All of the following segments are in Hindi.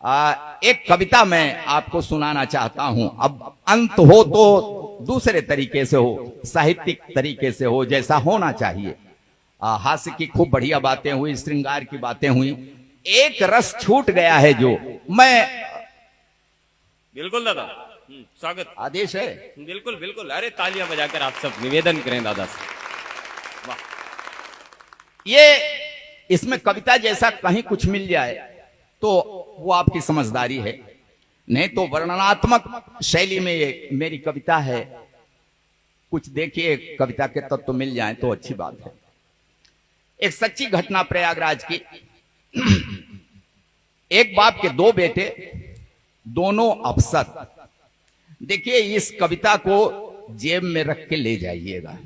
एक कविता मैं आपको सुनाना चाहता हूं। अब अंत हो तो दूसरे तरीके से हो, साहित्यिक तरीके से हो, जैसा होना चाहिए। हास्य की खूब बढ़िया बातें हुई, श्रृंगार की बातें हुई, एक रस छूट गया है जो मैं। बिल्कुल दादा, स्वागत, आदेश है। बिल्कुल बिल्कुल। अरे तालियां बजाकर आप सब निवेदन करें दादा से। वाह, ये इसमें कविता जैसा कहीं कुछ मिल जाए तो वो आपकी समझदारी है, नहीं तो वर्णनात्मक शैली में ये मेरी कविता है। कुछ देखिए कविता के तत्व तो मिल जाए तो अच्छी बात है। एक सच्ची घटना प्रयागराज की। एक बाप के दो बेटे, दोनों अफसर। देखिए इस कविता को जेब में रख के ले जाइएगा,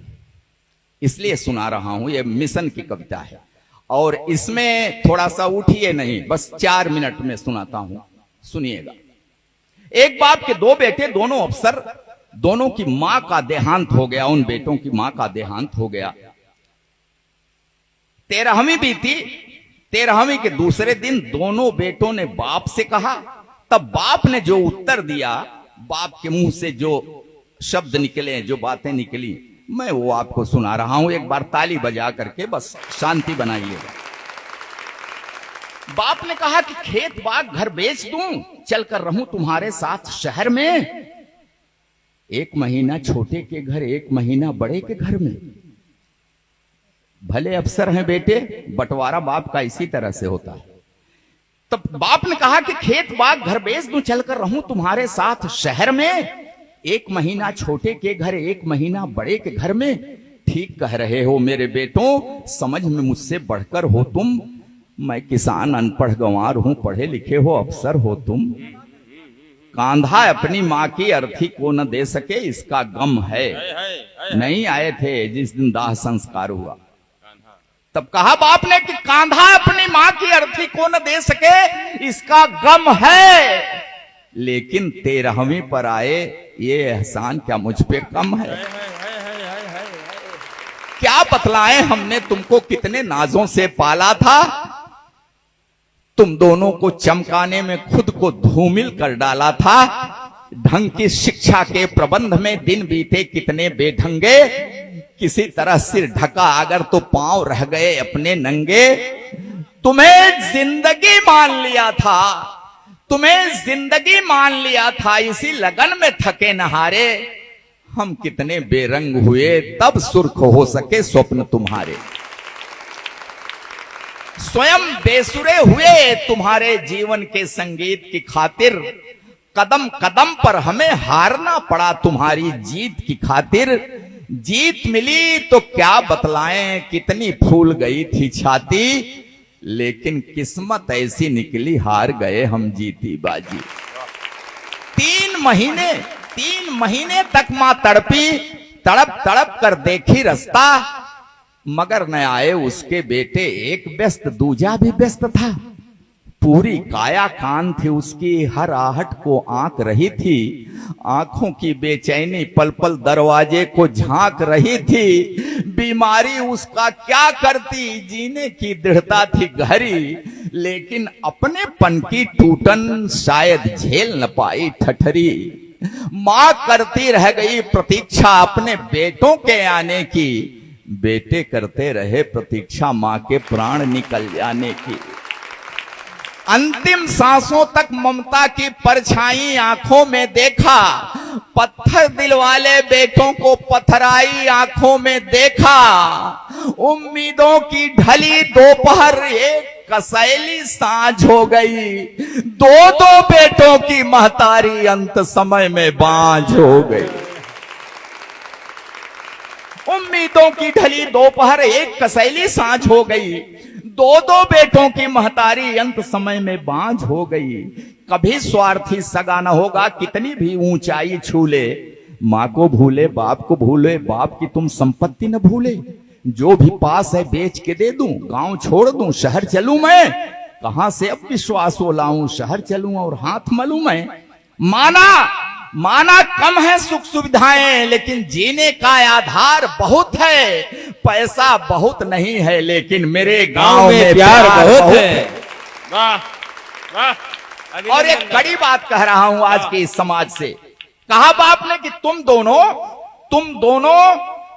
इसलिए सुना रहा हूं। यह मिशन की कविता है और इसमें थोड़ा सा उठिए नहीं, बस 4 मिनट में सुनाता हूं, सुनिएगा। एक बाप के दो बेटे, दोनों अफसर, दोनों की मां का देहांत हो गया। उन बेटों की मां का देहांत हो गया। 13वीं बीती। 13वीं के दूसरे दिन दोनों बेटों ने बाप से कहा। तब बाप ने जो उत्तर दिया, बाप के मुंह से जो शब्द निकले, जो बातें निकली, मैं वो आपको सुना रहा हूं। एक बार ताली बजा करके बस शांति बनाइएगा। बाप ने कहा कि खेत बाग घर बेच दूं, चलकर रहूं तुम्हारे साथ शहर में। 1 महीना छोटे के घर, 1 महीना बड़े के घर में। भले अफसर हैं बेटे, बंटवारा बाप का इसी तरह से होता है। तब बाप ने कहा कि खेत बाग घर बेच दूं, चलकर रहूं तुम्हारे साथ शहर में। 1 महीना छोटे के घर, 1 महीना बड़े के घर में। ठीक कह रहे हो मेरे बेटों, समझ में मुझसे बढ़कर हो तुम। मैं किसान अनपढ़ गंवार हूं, पढ़े लिखे हो अफसर हो तुम। कांधा अपनी मां की अर्थी को न दे सके, इसका गम है। नहीं आए थे जिस दिन दाह संस्कार हुआ। तब कहा बाप ने कि कांधा अपनी मां की अर्थी को न दे सके, इसका गम है। लेकिन 13वीं पर आए, ये एहसान क्या मुझ पे कम है? क्या बतलाएं, हमने तुमको कितने नाजों से पाला था। तुम दोनों को चमकाने में खुद को धूमिल कर डाला था। ढंग की शिक्षा के प्रबंध में दिन बीते कितने बेढंगे। किसी तरह सिर ढका अगर तो पांव रह गए अपने नंगे। तुम्हें जिंदगी मान लिया था, तुम्हें जिंदगी मान लिया था, इसी लगन में थके नहारे। हम कितने बेरंग हुए, तब सुर्ख हो सके स्वप्न तुम्हारे। स्वयं बेसुरे हुए तुम्हारे जीवन के संगीत की खातिर। कदम कदम पर हमें हारना पड़ा तुम्हारी जीत की खातिर। जीत मिली तो क्या बतलाएं, कितनी फूल गई थी छाती। लेकिन किस्मत ऐसी निकली, हार गए हम जीती बाजी। 3 महीने तक मां तड़पी, तड़प तड़प कर देखी रास्ता। मगर न आए उसके बेटे, एक व्यस्त दूजा भी व्यस्त था। पूरी काया कान थी उसकी, हर आहट को आंक रही थी। आंखों की बेचैनी पल पल दरवाजे को झांक रही थी। बीमारी उसका क्या करती, जीने की दृढ़ता थी गहरी। लेकिन अपने पन की टूटन शायद झेल न पाई ठठरी। मां करती रह गई प्रतीक्षा अपने बेटों के आने की। बेटे करते रहे प्रतीक्षा मां के प्राण निकल जाने की। अंतिम सांसों तक ममता की परछाई आंखों में देखा। पत्थर दिल वाले बेटों को पथराई आंखों में देखा। उम्मीदों की ढली दोपहर, एक कसैली सांझ हो गई। 2 बेटों की महतारी अंत समय में बांझ हो गई। उम्मीदों की ढली दोपहर, एक कसैली सांझ हो गई। 2 बेटों की महतारी अंत समय में बांझ हो गई। कभी स्वार्थी सगा न होगा, कितनी भी ऊंचाई छू ले। मां को भूले, बाप को भूले, बाप की तुम संपत्ति न भूले। जो भी पास है बेच के दे दूं, गांव छोड़ दूं, शहर चलूं मैं। कहां से अब विश्वास हो लाऊं, शहर चलूं और हाथ मलूं मैं। माना कम है सुख सुविधाएं, लेकिन जीने का आधार बहुत है। पैसा बहुत नहीं है, लेकिन मेरे गांव में प्यार बहुत है। वाह वाह, और एक कड़ी बात कह रहा हूं आज के इस समाज से। कहा बाप ने कि तुम दोनों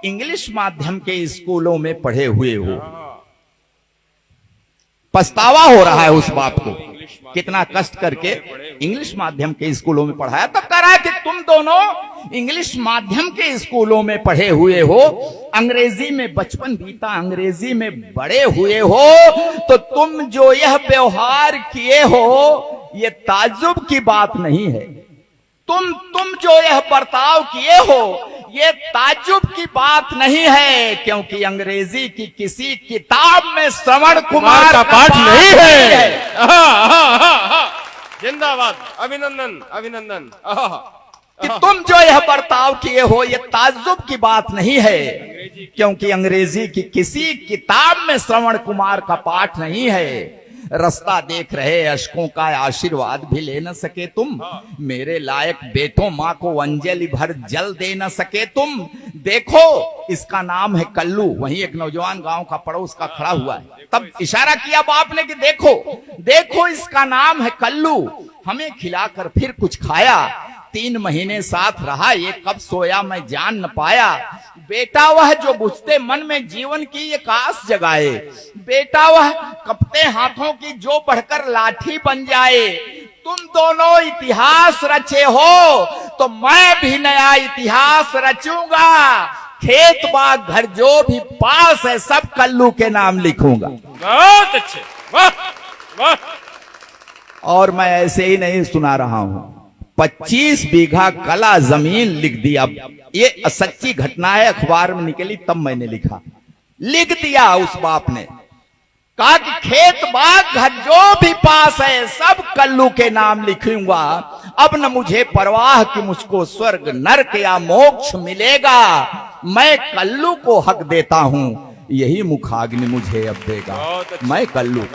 इंग्लिश माध्यम के स्कूलों में पढ़े हुए हो। पछतावा हो रहा है उस बाप को, कितना कष्ट करके इंग्लिश माध्यम के स्कूलों में पढ़ाया। तब कह रहा है कि तुम दोनों इंग्लिश माध्यम के स्कूलों में पढ़े हुए हो, अंग्रेजी में बचपन बीता, अंग्रेजी में बड़े हुए हो, तो तुम जो यह व्यवहार किए हो ये ताज्जुब की बात नहीं है। तुम जो यह बर्ताव किए हो ये ताज्जुब की बात नहीं है, क्योंकि अंग्रेजी की किसी किताब में श्रवण कुमार का पाठ नहीं है। जिंदाबाद, अभिनंदन अभिनंदन। कि तुम जो यह बर्ताव किए हो ये ताज्जुब की बात नहीं है, क्योंकि अंग्रेजी की किसी किताब में श्रवण कुमार का पाठ नहीं है। रास्ता देख रहे अशकों का आशीर्वाद भी ले न सके तुम, मेरे लायक बेटों माँ को अंजलि भर जल दे न सके तुम। देखो इसका नाम है कल्लू। वहीं एक नौजवान गांव का पड़ोस का खड़ा हुआ है, तब इशारा किया बाप ने कि देखो इसका नाम है कल्लू, हमें खिलाकर फिर कुछ खाया, 3 महीने साथ रहा, ये कब सोया मैं जान न पाया। बेटा वह जो बुझते मन में जीवन की एक आस जगाए, बेटा वह कपते हाथों की जो बढ़कर लाठी बन जाए। तुम दोनों इतिहास रचे हो तो मैं भी नया इतिहास रचूंगा, खेत बाग घर जो भी पास है सब कल्लू के नाम लिखूंगा। बहुत अच्छे, वाह वाह। और मैं ऐसे ही नहीं सुना रहा हूं, 25 बीघा कला जमीन लिख दिया। ये सच्ची घटना है, अखबार में निकली तब मैंने लिख दिया उस बाप ने। कहा कि खेत बाग घर जो भी पास है सब कल्लू के नाम लिखूंगा। अब न मुझे परवाह कि मुझको स्वर्ग नरक या मोक्ष मिलेगा, मैं कल्लू को हक देता हूं, यही मुखाग्नि मुझे अब देगा। मैं कल्लू।